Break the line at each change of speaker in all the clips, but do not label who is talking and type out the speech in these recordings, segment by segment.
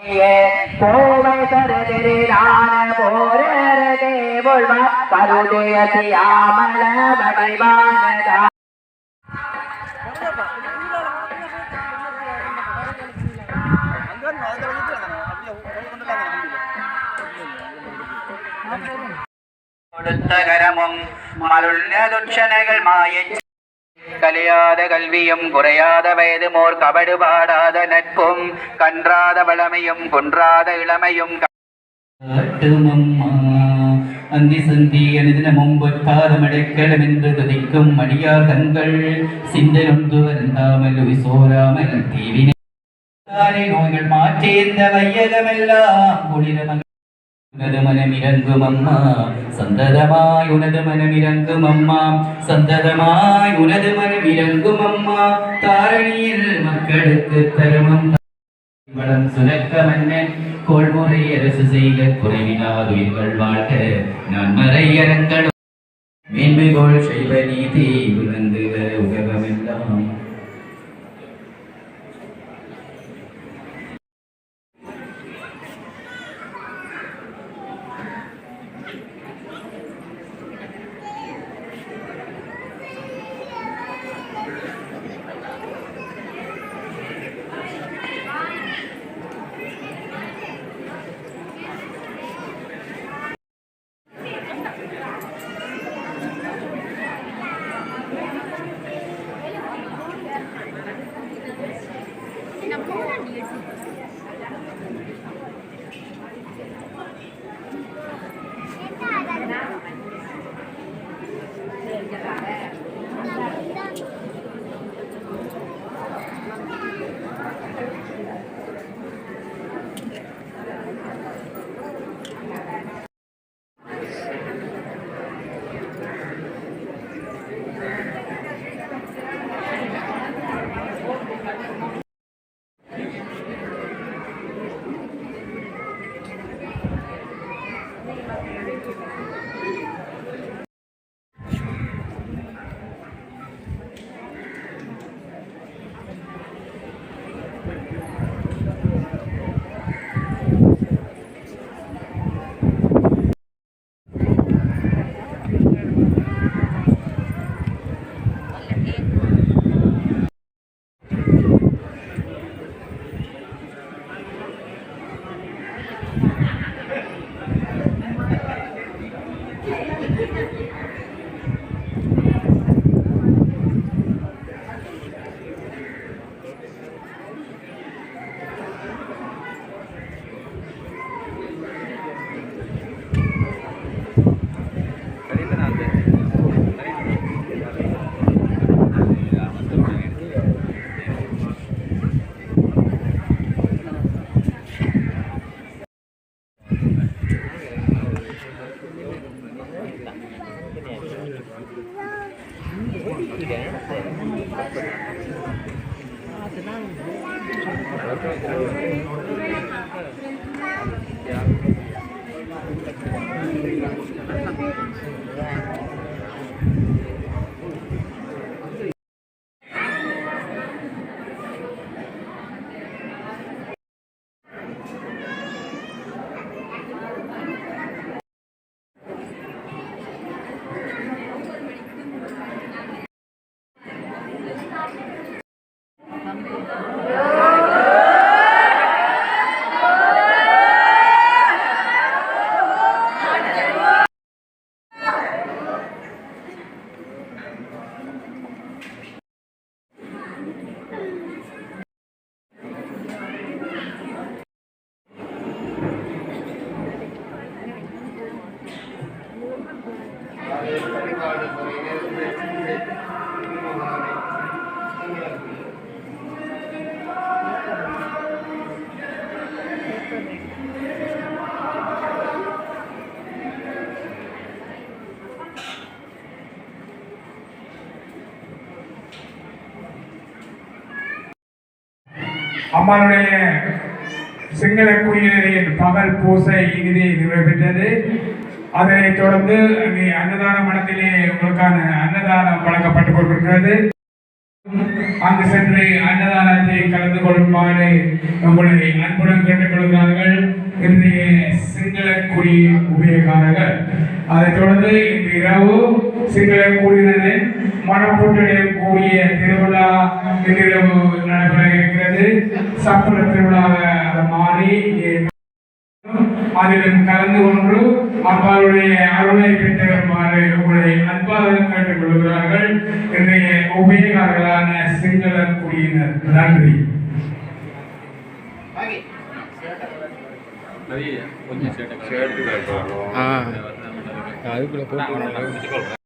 கோவை தருதிரான போரே போல்வார் கருதேசியாமல வடிவானதா கொடுத்தகரமும் மருள்நதுட்சணைகள் மாய கலியாத கல்வியும் குறையாத வயதுமோர் கபடு பாடாத நட்பும் கன்றாத வளமையும் குன்றாத இளமையும் அந்தி சந்தி அனுதினமும் பொற்பாதமடைக்கலம் என்று துதிக்கும் மடியார் தங்கள் சிந்தனொன்று வருந்தாமல் விசோராமல் தீவினை நோய்கள் மாற்றேந்த வையகமெல்லாம் குளிரம உனது மனமிரங்கும் அம்மா சந்ததமாய் உனது மனமிரங்கும் அம்மா சந்ததமாய் உனது மனமிரங்கும் அம்மா தாரணியில் மக்களுக்கு தருமம் வளம் சுரக்க மன்னன் கோள்முறை அரசு செய்க குறைவினாது உயிர்கள் வாழ்க நான் மறையரங்கள் மேன்மைகோள் செய்வ நீதி உணர்ந்துக உலகமெல்லாம்
அம்மானுடைய சிங்கள குடியினரின் பகல் பூசை இறுதி நிறைவேற்றது. அதனைத் தொடர்ந்து அன்னதான மடத்திலே உங்களுக்கான அன்னதானம் வழங்கப்பட்டுக் கொண்டிருக்கிறது. அங்கு சென்று அன்னதானத்தை கலந்து கொள்ளுமாறு உங்களை அன்புடன் கேட்டுக் கொள்கிறார். உபயகாரர்கள். அதைத் தொடர்ந்து இன்று இரவு சிங்கள கூடினரின் மணப்பூட்டுடன் கூடிய திருவிழா இன்றிரவு நடைபெற இருக்கிறது. சப்பர திருவிழாக அதை மாறி அதிலும் கலந்து கொண்டு அம்பாளுடைய அருளை பெற்றவருமாறு உங்களை அன்பாக கேட்டுக் கொள்கிறார்கள் இன்றைய உபயகாரர்களான சிங்கள குடியினர். நன்றி.
அதுக்குள்ள போட்டு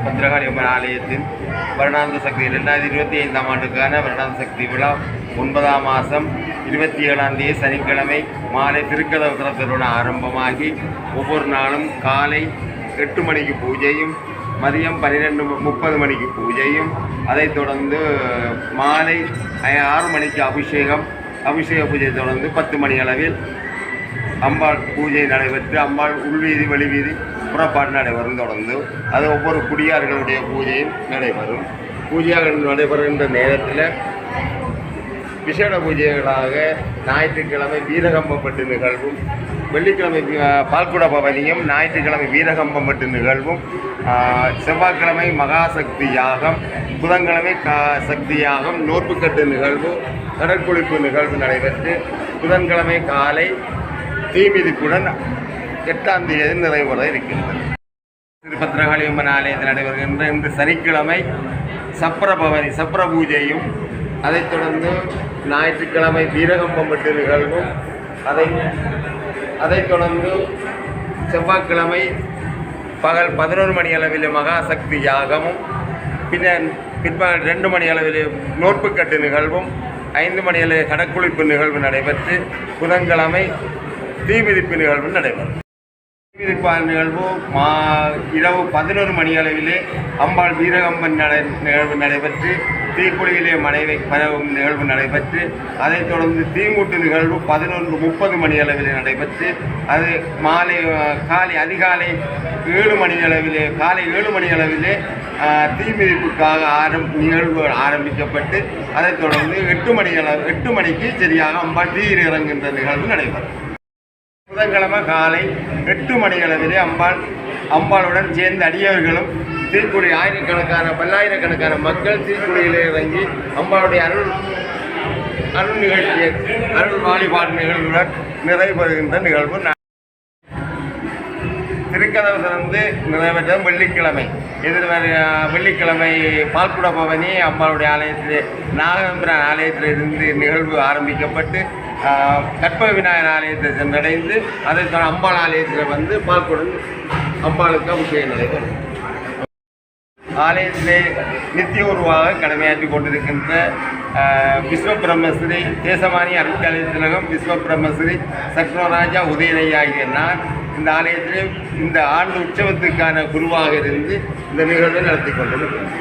பத்ரகாளி அம்மன் ஆலயத்தின் வருடாந்த சக்தி 2025ஆம் ஆண்டுக்கான வருடாந்த சக்தி விழா 9ஆம் மாதம் 27ஆம் தேதி சனிக்கிழமை மாலை திருக்கதவு திறப்புடன் ஆரம்பமாகி ஒவ்வொரு நாளும் காலை 8 மணிக்கு பூஜையும் மதியம் 12:30 மணிக்கு பூஜையும் அதைத் தொடர்ந்து மாலை 6 மணிக்கு அபிஷேக பூஜை தொடர்ந்து 10 மணி அளவில் அம்பாள் பூஜை நடைபெற்று அம்பாள் உள்வீதி வெளிவீதி புறப்பாடு நடைபெறும். தொடர்ந்து அது ஒவ்வொரு குடியார்களுடைய பூஜையும் நடைபெறும். பூஜைகள் நடைபெறுகின்ற நேரத்தில் விசேட பூஜைகளாக ஞாயிற்றுக்கிழமை வீரகம்பப்பட்டு நிகழ்வும், வெள்ளிக்கிழமை பால்குட பவனியும், ஞாயிற்றுக்கிழமை வீரகம்பப்பட்டு நிகழ்வும், செவ்வாய்க்கிழமை மகாசக்தி யாகம், புதன்கிழமை சக்தி யாகம், நோற்புக்கட்டு நிகழ்வு, கடற்குளிப்பு நிகழ்வு நடைபெற்று புதன்கிழமை காலை தீமிதிப்புடன் 8ஆம் தேதி நிறைவுற இருக்கின்றது. திருப்பத்திரகாளி அம்மன் ஆலயத்தில் நடைபெறுகின்ற இன்று சனிக்கிழமை சப்பர பூஜையும், அதைத் தொடர்ந்து ஞாயிற்றுக்கிழமை வீரகம்பம்பட்டு நிகழ்வும், அதைத் தொடர்ந்து செவ்வாய்க்கிழமை பகல் 11 மணி அளவில் மகாசக்தி யாகமும், பிற்பகல் 2 மணி அளவில் நோற்புக்கட்டு நிகழ்வும், 5 மணி அளவில் கடற்குளிப்பு நிகழ்வு நடைபெற்று புதன்கிழமை தீமிதிப்பு நிகழ்வு நடைபெறும். தீமிதிப்பால் நிகழ்வு இரவு 11 மணி அளவிலே அம்பாள் வீரகம்பன் நிகழ்வு நடைபெற்று தீக்குழியிலே மனைவை பரவும் நிகழ்வு நடைபெற்று அதைத் தொடர்ந்து தீமூட்டு நிகழ்வு 11:30 மணி அளவிலே நடைபெற்று அது அதிகாலை 7 மணி அளவிலே காலை 7 மணி அளவிலே தீமிதிப்புக்காக நிகழ்வு ஆரம்பிக்கப்பட்டு அதைத் தொடர்ந்து 8 மணிக்கு சரியாக அம்பாள் தீயில் இறங்குகின்ற நிகழ்வு நடைபெறும். புதன்கிழமை காலை 8 மணி அளவிலே அம்பாளுடன் சேர்ந்த அடியவர்களும் தீக்குழி பல்லாயிரக்கணக்கான மக்கள் தீக்குழியிலே இறங்கி அம்பாளுடைய அருள் நிகழ்ச்சியை அருள் வாழிபாடு நிகழ்வுடன் நிறைவேறுகின்ற நிகழ்வு திருக்கதவு திறந்து நிறைவேற்றது வெள்ளிக்கிழமை. வெள்ளிக்கிழமை பால்குட பவனி அம்பாளுடைய ஆலயத்திலே நாகம்பிரான் ஆலயத்தில் இருந்து நிகழ்வு ஆரம்பிக்கப்பட்டு கற்பக விநாயகர் ஆலயத்தை சென்றடைந்து அதை அம்பாள் ஆலயத்தில் வந்து பால்குடன் அம்பாளுக்கு அபிஷேகம் நடைபெறும். ஆலயத்திலே நித்திய உருவாக கடமையாற்றி கொண்டிருக்கின்ற விஸ்வபிரம்மஸ்ரீ தேசமானி அருட்கலை திலகம் விஸ்வபிரம்மஸ்ரீ சக்னோராஜா உதயனையா ஆகிய நான் இந்த ஆலயத்திலே இந்த ஆண்டு உற்சவத்துக்கான குருவாக இருந்து இந்த நிகழ்வை நடத்தி கொண்டிருக்கிறேன்.